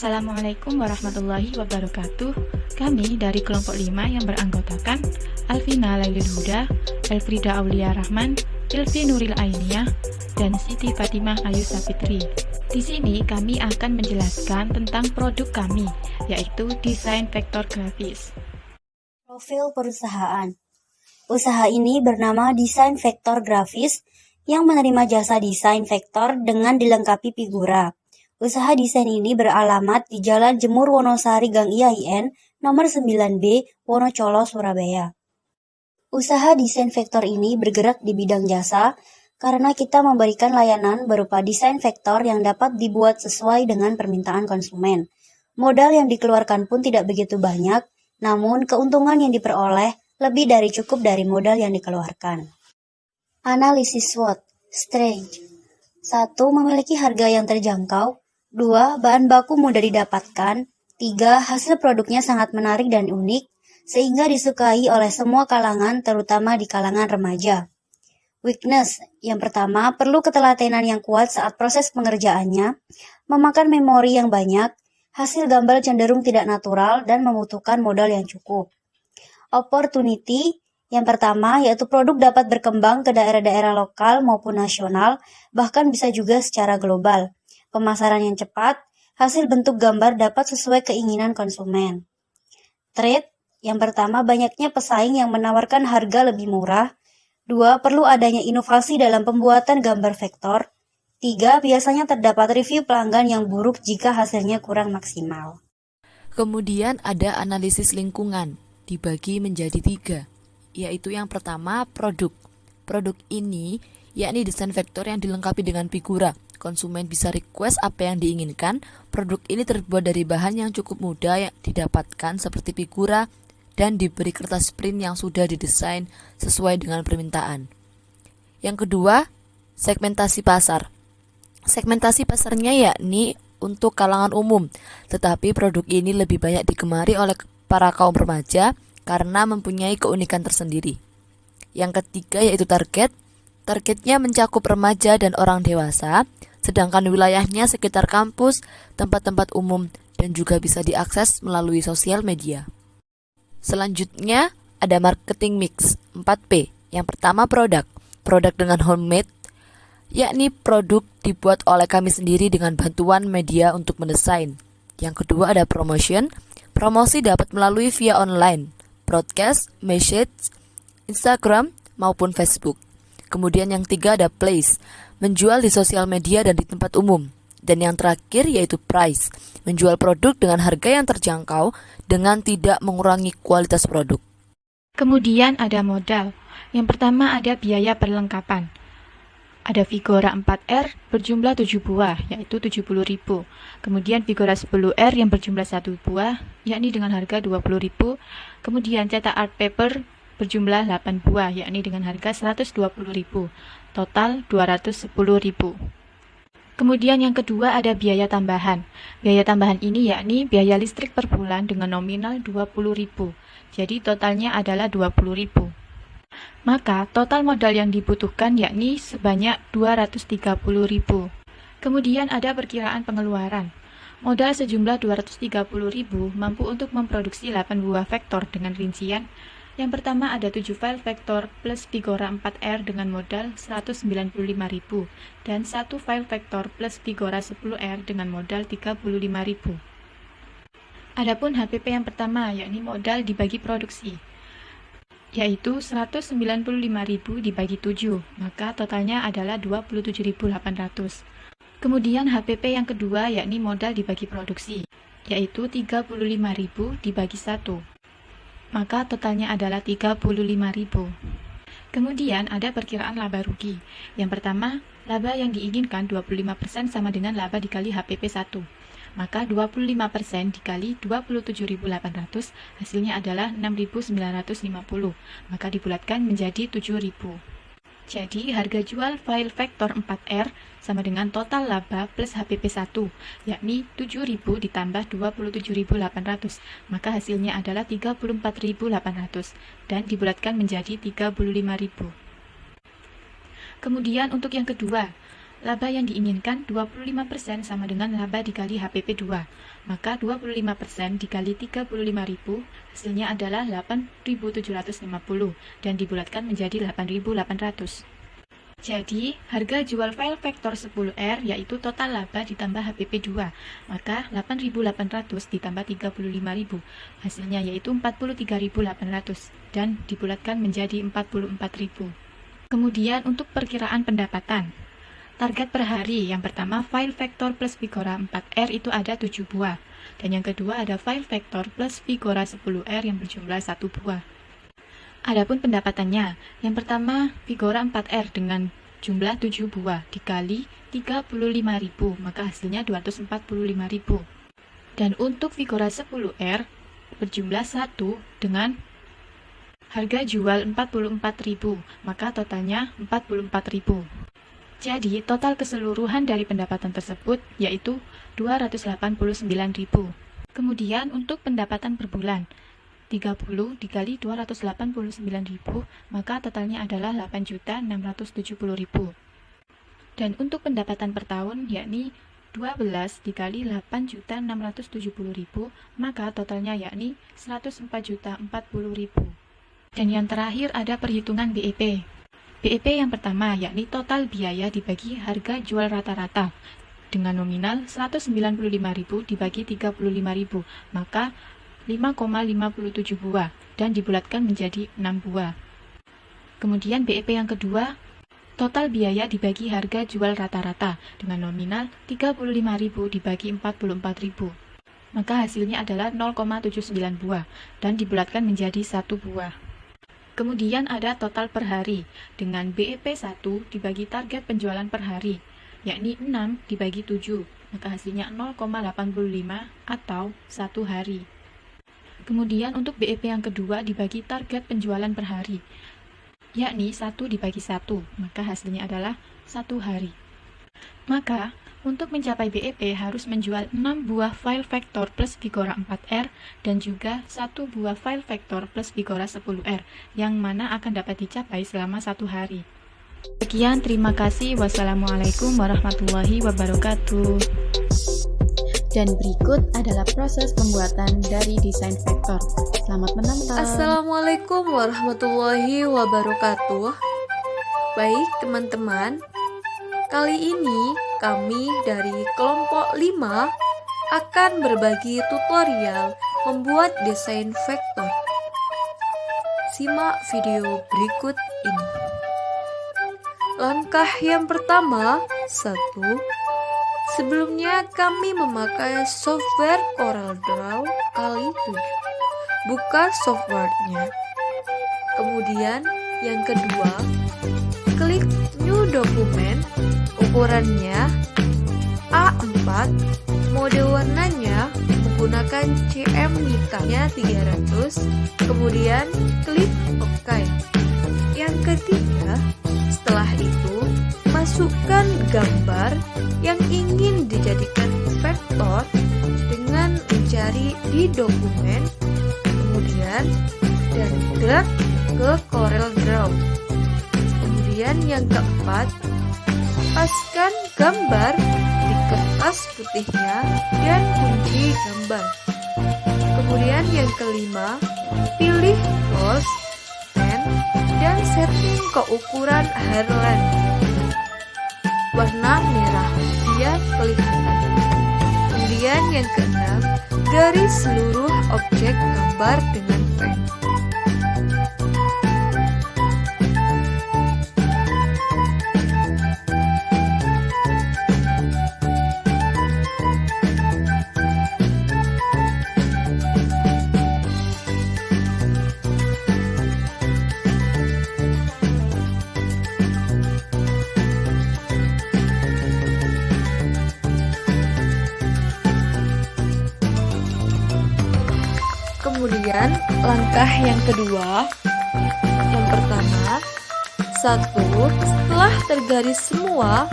Assalamualaikum warahmatullahi wabarakatuh. Kami dari kelompok 5 yang beranggotakan Alvina Lailul Huda, Elfrida Aulia Rahman, Ilfi Nuril Ainiyah, dan Siti Fatimah Ayu Sapitri. Di sini kami akan menjelaskan tentang produk kami, yaitu desain vektor grafis. Profil perusahaan. Usaha ini bernama Desain Vektor Grafis yang menerima jasa desain vektor dengan dilengkapi figura. Usaha desain ini beralamat di Jalan Jemur Wonosari Gang IAIN nomor 9B, Wonocolo, Surabaya. Usaha desain vektor ini bergerak di bidang jasa karena kita memberikan layanan berupa desain vektor yang dapat dibuat sesuai dengan permintaan konsumen. Modal yang dikeluarkan pun tidak begitu banyak, namun keuntungan yang diperoleh lebih dari cukup dari modal yang dikeluarkan. Analisis SWOT. Strength. 1. Memiliki harga yang terjangkau. 2. Bahan baku mudah didapatkan. 3. Hasil produknya sangat menarik dan unik, sehingga disukai oleh semua kalangan, terutama di kalangan remaja. Weakness. Yang pertama, perlu ketelatenan yang kuat saat proses pengerjaannya, memakan memori yang banyak, hasil gambar cenderung tidak natural, dan membutuhkan modal yang cukup. Opportunity. Yang pertama, yaitu produk dapat berkembang ke daerah-daerah lokal maupun nasional, bahkan bisa juga secara global. Pemasaran yang cepat, hasil bentuk gambar dapat sesuai keinginan konsumen. Trade. Yang pertama, banyaknya pesaing yang menawarkan harga lebih murah. 2. Perlu adanya inovasi dalam pembuatan gambar vektor. 3. Biasanya terdapat review pelanggan yang buruk jika hasilnya kurang maksimal. Kemudian ada analisis lingkungan, dibagi menjadi 3, yaitu yang pertama produk. Produk ini yakni desain vektor yang dilengkapi dengan figura. Konsumen bisa request apa yang diinginkan. Produk ini terbuat dari bahan yang cukup mudah yang didapatkan seperti figura dan diberi kertas print yang sudah didesain sesuai dengan permintaan. Yang kedua, segmentasi pasar. Segmentasi pasarnya yakni untuk kalangan umum, tetapi produk ini lebih banyak digemari oleh para kaum remaja karena mempunyai keunikan tersendiri. Yang ketiga yaitu target. Targetnya mencakup remaja dan orang dewasa, sedangkan wilayahnya sekitar kampus, tempat-tempat umum, dan juga bisa diakses melalui sosial media. Selanjutnya ada marketing mix 4P. Yang pertama produk. Produk dengan homemade, yakni produk dibuat oleh kami sendiri dengan bantuan media untuk mendesain. Yang kedua ada promotion. Promosi dapat melalui via online, broadcast, message, Instagram, maupun Facebook. Kemudian yang tiga ada place, menjual di sosial media dan di tempat umum. Dan yang terakhir yaitu price, menjual produk dengan harga yang terjangkau dengan tidak mengurangi kualitas produk. Kemudian ada modal. Yang pertama ada biaya perlengkapan. Ada Figura 4R berjumlah 7 buah, yaitu 70.000. Kemudian Figura 10R yang berjumlah 1 buah, yakni dengan harga 20.000. Kemudian cetak art paper berjumlah 8 buah, yakni dengan harga 120.000. Total 210.000. Kemudian yang kedua ada biaya tambahan. Biaya tambahan ini yakni biaya listrik per bulan dengan nominal 20.000. Jadi totalnya adalah 20.000. Maka total modal yang dibutuhkan yakni sebanyak 230.000. Kemudian ada perkiraan pengeluaran. Modal sejumlah 230.000 mampu untuk memproduksi 8 buah vektor dengan rincian. Yang pertama ada 7 file vektor plus Figura 4R dengan modal 195.000 dan 1 file vektor plus Figura 10R dengan modal 35.000. Adapun HPP yang pertama yakni modal dibagi produksi, yaitu 195.000 dibagi 7, maka totalnya adalah 27.800. Kemudian HPP yang kedua yakni modal dibagi produksi, yaitu 35.000 dibagi 1, maka totalnya adalah 35.000. Kemudian ada perkiraan laba rugi. Yang pertama, laba yang diinginkan 25% sama dengan laba dikali HPP 1. Maka 25% dikali 27.800 hasilnya adalah 6.950. Maka dibulatkan menjadi 7.000. Jadi harga jual file vektor 4R sama dengan total laba plus HPP 1, yakni 7.000 ditambah 27.800. Maka hasilnya adalah 34.800 dan dibulatkan menjadi 35.000. Kemudian untuk yang kedua, Laba yang diinginkan 25% sama dengan laba dikali HPP 2. Maka 25% dikali 35.000 hasilnya adalah 8.750 dan dibulatkan menjadi 8.800. Jadi, harga jual file vektor 10R yaitu total laba ditambah HPP 2. Maka 8.800 ditambah 35.000 hasilnya yaitu 43.800 dan dibulatkan menjadi 44.000. Kemudian untuk perkiraan pendapatan. Target per hari yang pertama file vektor plus Vigora 4R itu ada 7 buah. Dan yang kedua ada file vektor plus Vigora 10R yang berjumlah 1 buah. Adapun pendapatannya, yang pertama Vigora 4R dengan jumlah 7 buah dikali 35.000, maka hasilnya 245.000. Dan untuk Vigora 10R berjumlah 1 dengan harga jual 44.000, maka totalnya 44.000. Jadi, total keseluruhan dari pendapatan tersebut yaitu 289.000. Kemudian untuk pendapatan per bulan, 30 dikali 289.000, maka totalnya adalah 8.670.000. Dan untuk pendapatan per tahun, yakni 12 dikali 8.670.000, maka totalnya yakni 104.040.000. Dan yang terakhir ada perhitungan BEP. BEP yang pertama yakni total biaya dibagi harga jual rata-rata dengan nominal 195.000 dibagi 35.000, maka 5,57 buah dan dibulatkan menjadi 6 buah. Kemudian BEP yang kedua, total biaya dibagi harga jual rata-rata dengan nominal 35.000 dibagi 44.000. Maka hasilnya adalah 0,79 buah dan dibulatkan menjadi 1 buah. Kemudian ada total per hari dengan BEP 1 dibagi target penjualan per hari, yakni 6 dibagi 7, maka hasilnya 0,85 atau 1 hari. Kemudian untuk BEP yang kedua dibagi target penjualan per hari, yakni 1 dibagi 1, maka hasilnya adalah 1 hari. Maka, untuk mencapai BEP harus menjual 6 buah file vektor plus Vigora 4R dan juga 1 buah file vektor plus Vigora 10R, yang mana akan dapat dicapai selama 1 hari. Sekian, terima kasih. Wassalamualaikum warahmatullahi wabarakatuh. Dan berikut adalah proses pembuatan dari desain vektor. Selamat menonton. Assalamualaikum warahmatullahi wabarakatuh. Baik teman-teman, kali ini kami dari kelompok 5 akan berbagi tutorial membuat desain vektor. Simak video berikut ini. Langkah yang pertama, 1. Sebelumnya kami memakai software CorelDRAW kali 7. Buka softwarenya. Kemudian yang kedua, klik New Document. Ukurannya A4. Mode warnanya menggunakan CM Nika-nya 300. Kemudian klik OK. Yang ketiga, setelah itu masukkan gambar yang ingin dijadikan vektor dengan mencari di dokumen, kemudian dan drag ke CorelDRAW. Kemudian yang keempat, paskan gambar di kertas putihnya dan kunci gambar. Kemudian yang kelima, pilih close, pen, dan setting keukuran hairline warna merah biar kelihatan. Kemudian yang keenam, garis seluruh objek gambar dengan pen. Kemudian langkah yang kedua, yang pertama, 1. Setelah tergaris semua,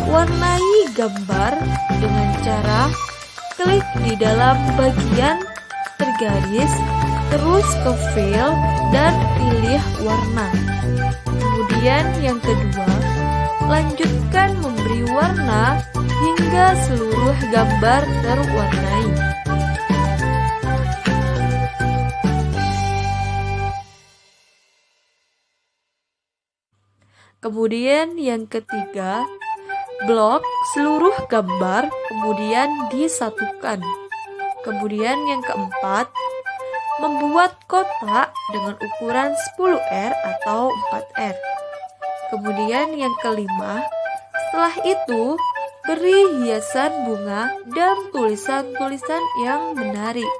warnai gambar dengan cara klik di dalam bagian tergaris, terus ke Fill dan pilih warna. Kemudian yang kedua, Lanjutkan memberi warna hingga seluruh gambar terwarnai. Kemudian yang ketiga, blok seluruh gambar kemudian disatukan. Kemudian yang keempat, membuat kotak dengan ukuran 10R atau 4R. Kemudian yang kelima, setelah itu beri hiasan bunga dan tulisan-tulisan yang menarik.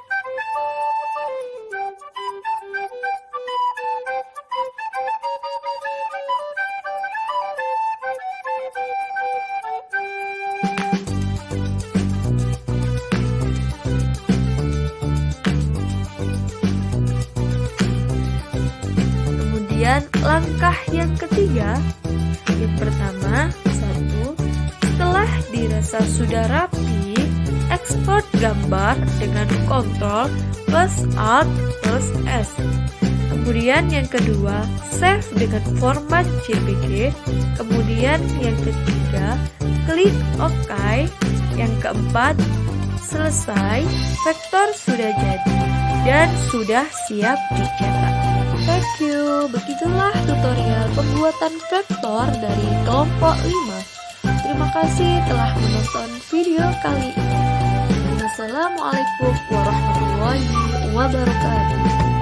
Kemudian langkah yang ketiga, yang pertama, setelah dirasa sudah rapi, ekspor gambar dengan Ctrl plus Alt plus S. Kemudian yang kedua, save dengan format JPG. Kemudian yang ketiga, klik OK. Yang keempat, selesai, vektor sudah jadi dan sudah siap dicetak. Thank you. Begitulah tutorial pembuatan vektor dari kelompok 5. Terima kasih telah menonton video kali ini. Wassalamualaikum warahmatullahi wabarakatuh.